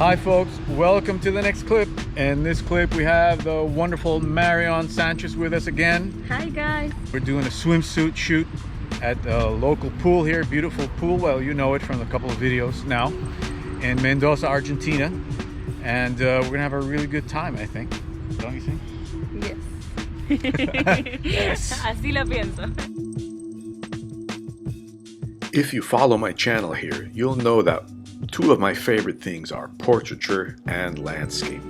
Hi folks, welcome to the next clip. In this clip we have the wonderful Marion Sanchez with us again. Hi guys. We're doing a swimsuit shoot at a local pool here, beautiful pool. Well, you know it from a couple of videos now, in Mendoza, Argentina. And we're gonna have a really good time, I think. Don't you think? Yes. Yes. Así lo pienso. If you follow my channel here, you'll know that two of my favorite things are portraiture and landscape.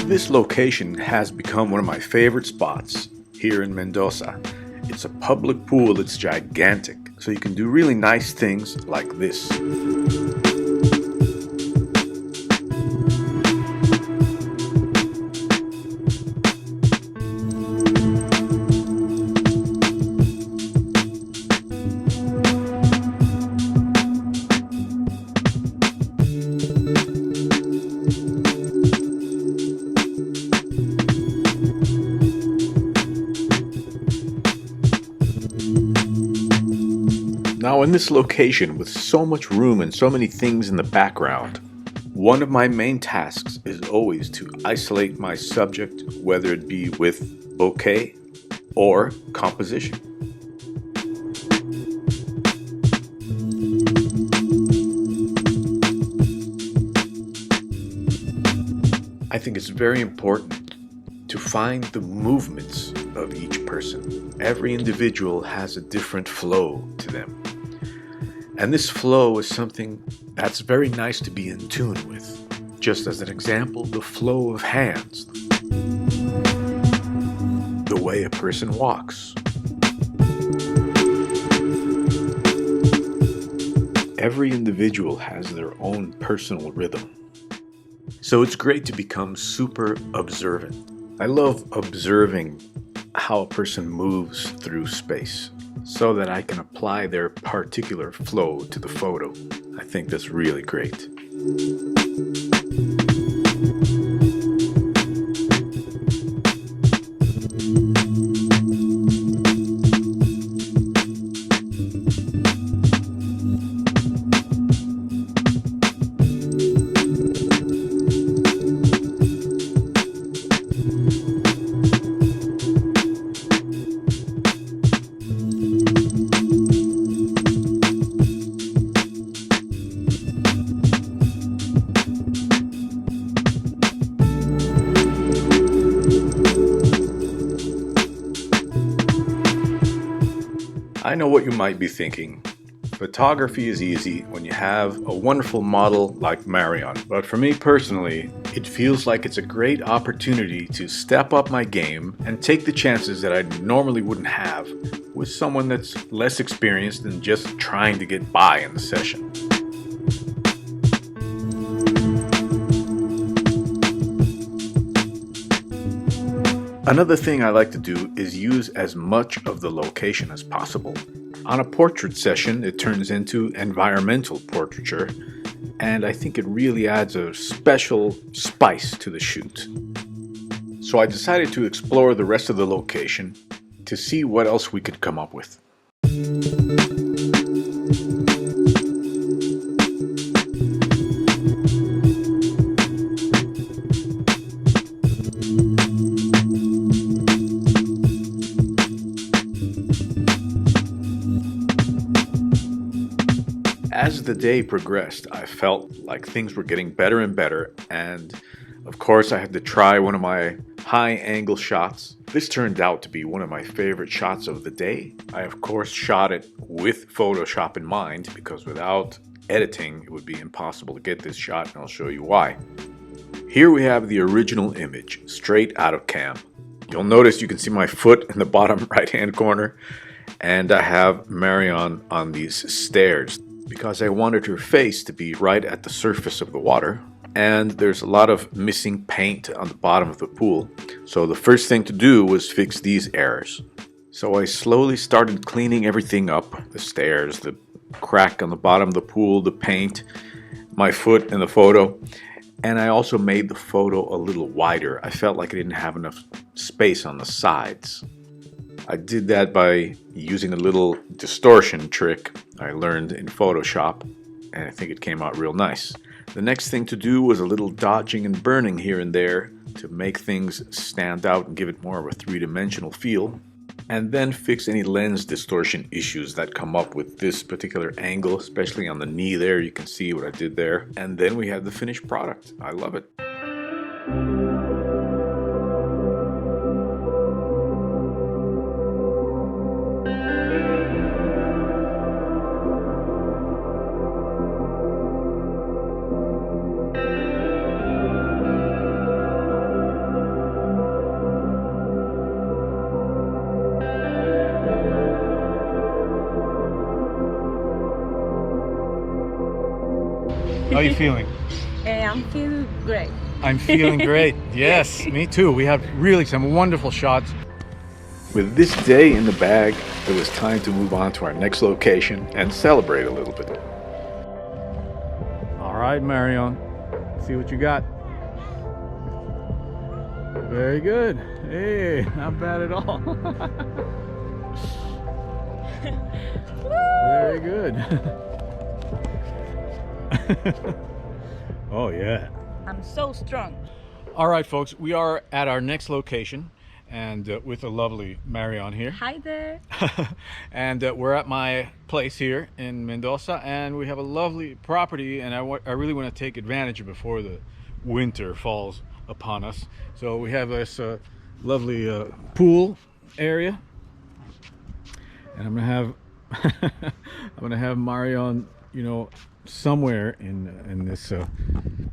This location has become one of my favorite spots here in Mendoza. It's a public pool that's gigantic, so you can do really nice things like this. Now, in this location with so much room and so many things in the background, one of my main tasks is always to isolate my subject, whether it be with bokeh or composition. I think it's very important to find the movements of each person. Every individual has a different flow to them. And this flow is something that's very nice to be in tune with. Just as an example, the flow of hands, the way a person walks. Every individual has their own personal rhythm. So it's great to become super observant. I love observing how a person moves through space, so that I can apply their particular flow to the photo. I think that's really great. I know what you might be thinking. Photography is easy when you have a wonderful model like Marion. But for me personally, it feels like it's a great opportunity to step up my game and take the chances that I normally wouldn't have with someone that's less experienced and just trying to get by in the session. Another thing I like to do is use as much of the location as possible. On a portrait session, it turns into environmental portraiture, and I think it really adds a special spice to the shoot. So I decided to explore the rest of the location to see what else we could come up with. As the day progressed, I felt like things were getting better and better, and of course I had to try one of my high angle shots. This turned out to be one of my favorite shots of the day. I of course shot it with Photoshop in mind, because without editing it would be impossible to get this shot, and I'll show you why. Here we have the original image, straight out of cam. You'll notice you can see my foot in the bottom right hand corner, and I have Marion on these stairs, because I wanted her face to be right at the surface of the water, and there's a lot of missing paint on the bottom of the pool. So the first thing to do was fix these errors. So I slowly started cleaning everything up, the stairs, the crack on the bottom of the pool, the paint, my foot in the photo, and I also made the photo a little wider. I felt like I didn't have enough space on the sides. I did that by using a little distortion trick I learned in Photoshop, and I think it came out real nice. The next thing to do was a little dodging and burning here and there to make things stand out and give it more of a three-dimensional feel. And then fix any lens distortion issues that come up with this particular angle, especially on the knee there. You can see what I did there. And then we have the finished product. I love it. How are you feeling? I'm feeling great. I'm feeling great. Yes, me too. We have really some wonderful shots. With this day in the bag, it was time to move on to our next location and celebrate a little bit. All right, Marion, see what you got. Very good. Hey, not bad at all. Very good. Oh yeah. I'm so strong. All right, folks, we are at our next location, and with the lovely Marion here. Hi there. And we're at my place here in Mendoza, and we have a lovely property, and I really want to take advantage of it before the winter falls upon us. So we have this lovely pool area, and I'm gonna have Marion, you know, somewhere in this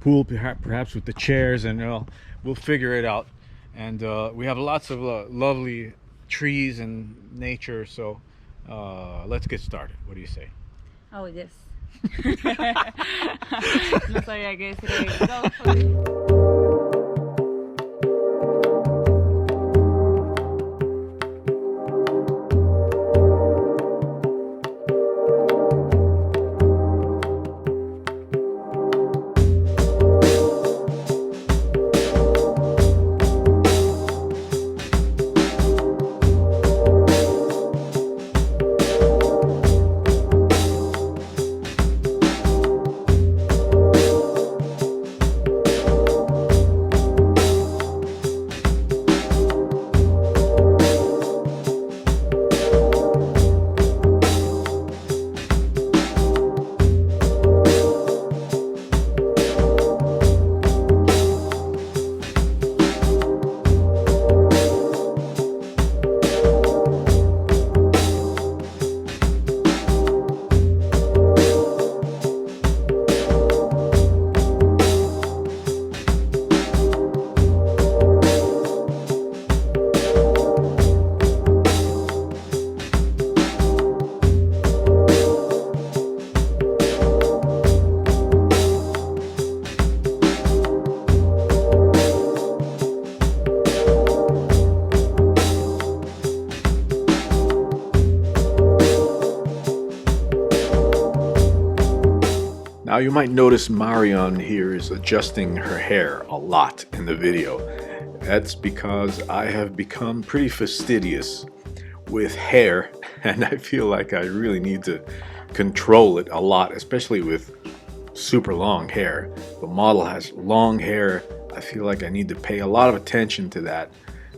pool, perhaps with the chairs, and we'll figure it out. And we have lots of lovely trees and nature, so let's get started. What do you say? Oh yes. No sabía qué decir. Go for it. Now you might notice Marion here is adjusting her hair a lot in the video. That's because I have become pretty fastidious with hair, and I feel like I really need to control it a lot, especially with super long hair. The model has long hair. I feel like I need to pay a lot of attention to that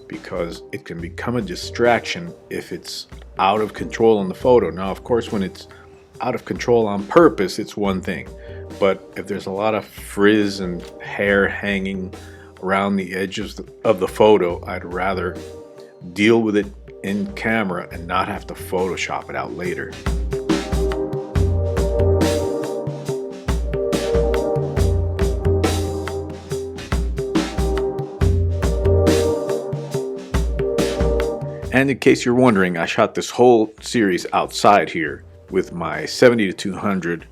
because it can become a distraction if it's out of control in the photo. Now, of course, when it's out of control on purpose, it's one thing. But if there's a lot of frizz and hair hanging around the edges of the photo, I'd rather deal with it in camera and not have to Photoshop it out later. And in case you're wondering, I shot this whole series outside here with my 70-200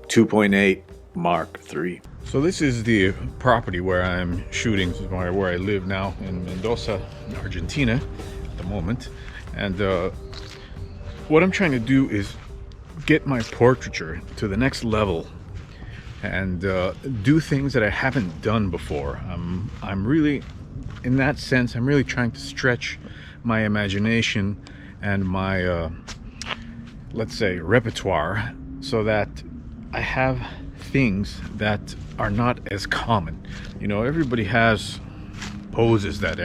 2.8 Mark III. So this is the property where I'm shooting, this is where I live now in Mendoza, in Argentina at the moment. And what I'm trying to do is get my portraiture to the next level and do things that I haven't done before. I'm really, in that sense, I'm really trying to stretch my imagination and my let's say repertoire, so that I have things that are not as common. You know, everybody has poses that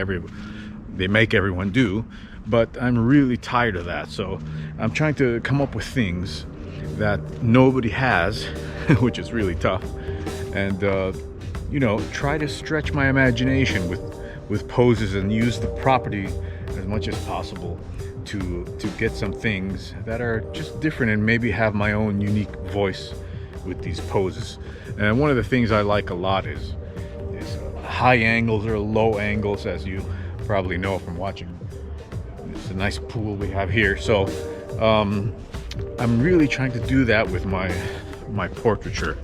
they make everyone do, but I'm really tired of that. So I'm trying to come up with things that nobody has, which is really tough, and you know, try to stretch my imagination with poses and use the property as much as possible to get some things that are just different and maybe have my own unique voice with these poses. And one of the things I like a lot is high angles or low angles, as you probably know from watching. It's a nice pool we have here. So I'm really trying to do that with my portraiture,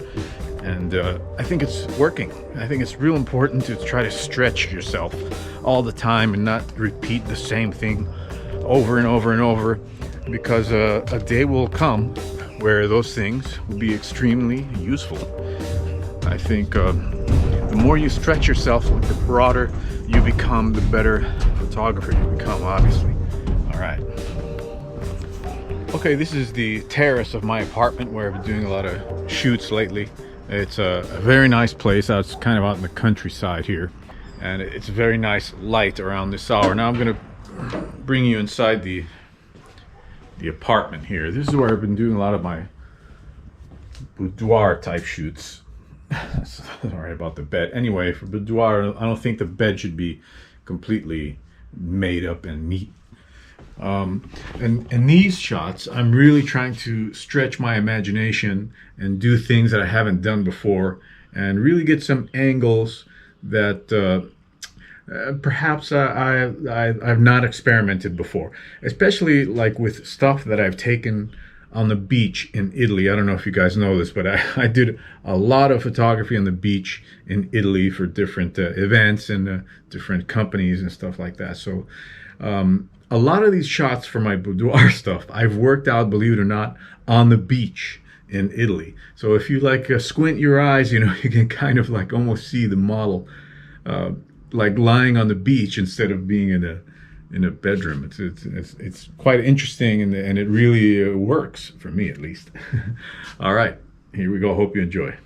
and I think it's working. I think it's real important to try to stretch yourself all the time and not repeat the same thing over and over and over, because a day will come where those things will be extremely useful. I think the more you stretch yourself, the broader you become, the better photographer you become, obviously. All right. Okay, this is the terrace of my apartment where I've been doing a lot of shoots lately. It's a very nice place. It's kind of out in the countryside here, and it's a very nice light around this hour. Now I'm going to bring you inside the apartment here. This is where I've been doing a lot of my boudoir type shoots. Sorry about the bed. Anyway, for boudoir, I don't think the bed should be completely made up and neat. And these shots, I'm really trying to stretch my imagination and do things that I haven't done before, and really get some angles that perhaps I've not experimented before, especially like with stuff that I've taken on the beach in Italy. I don't know if you guys know this, but I did a lot of photography on the beach in Italy for different events and different companies and stuff like that. So a lot of these shots for my boudoir stuff I've worked out, believe it or not, on the beach in Italy. So if you like squint your eyes, you know, you can kind of like almost see the model like lying on the beach instead of being in a bedroom. It's quite interesting, and it really works for me, at least. All right, here we go. Hope you enjoy.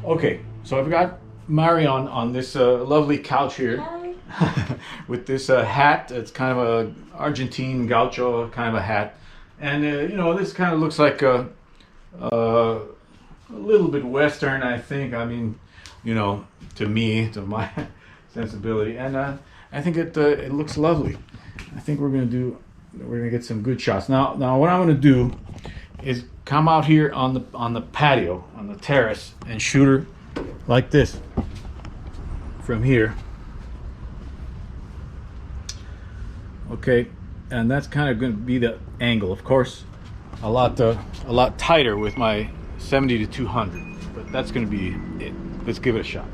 Okay, so I've got Mari on this lovely couch here with this hat. It's kind of a Argentine gaucho kind of a hat, and you know, this kind of looks like a little bit Western, I think. I mean, you know, to me, to my sensibility, and I think it looks lovely. I think we're gonna get some good shots. Now what I'm gonna do is come out here on the patio, on the terrace, and shoot her like this from here. Okay, and that's kind of going to be the angle. Of course, a lot tighter with my 70 to 200, but that's going to be it. Let's give it a shot.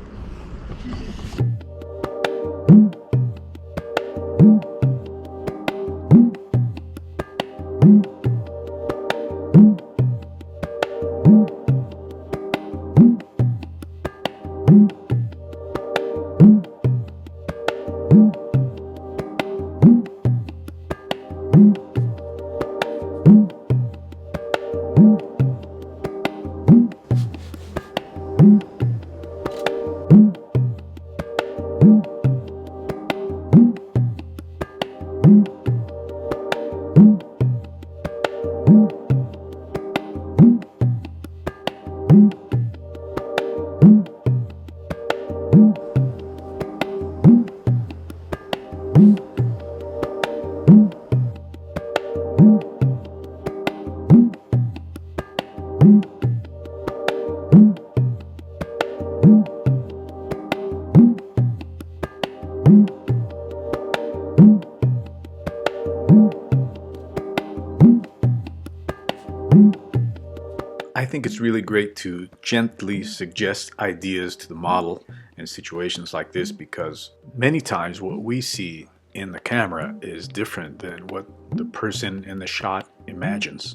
I think it's really great to gently suggest ideas to the model in situations like this, because many times what we see in the camera is different than what the person in the shot imagines.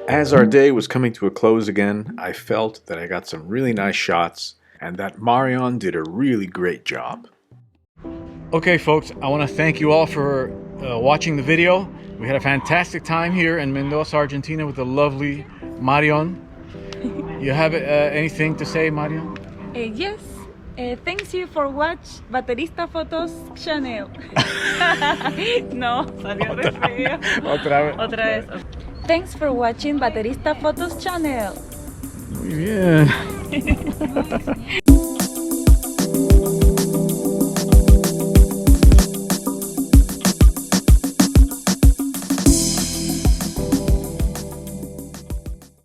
As our day was coming to a close again, I felt that I got some really nice shots and that Marion did a really great job. Okay folks, I want to thank you all for watching the video. We had a fantastic time here in Mendoza, Argentina with the lovely Marion. You have anything to say, Marion? Yes. Thanks you for watch Baterista Fotos channel. No, salió re feo. Otra vez. Otra vez. Thanks for watching Baterista Fotos channel. Muy bien.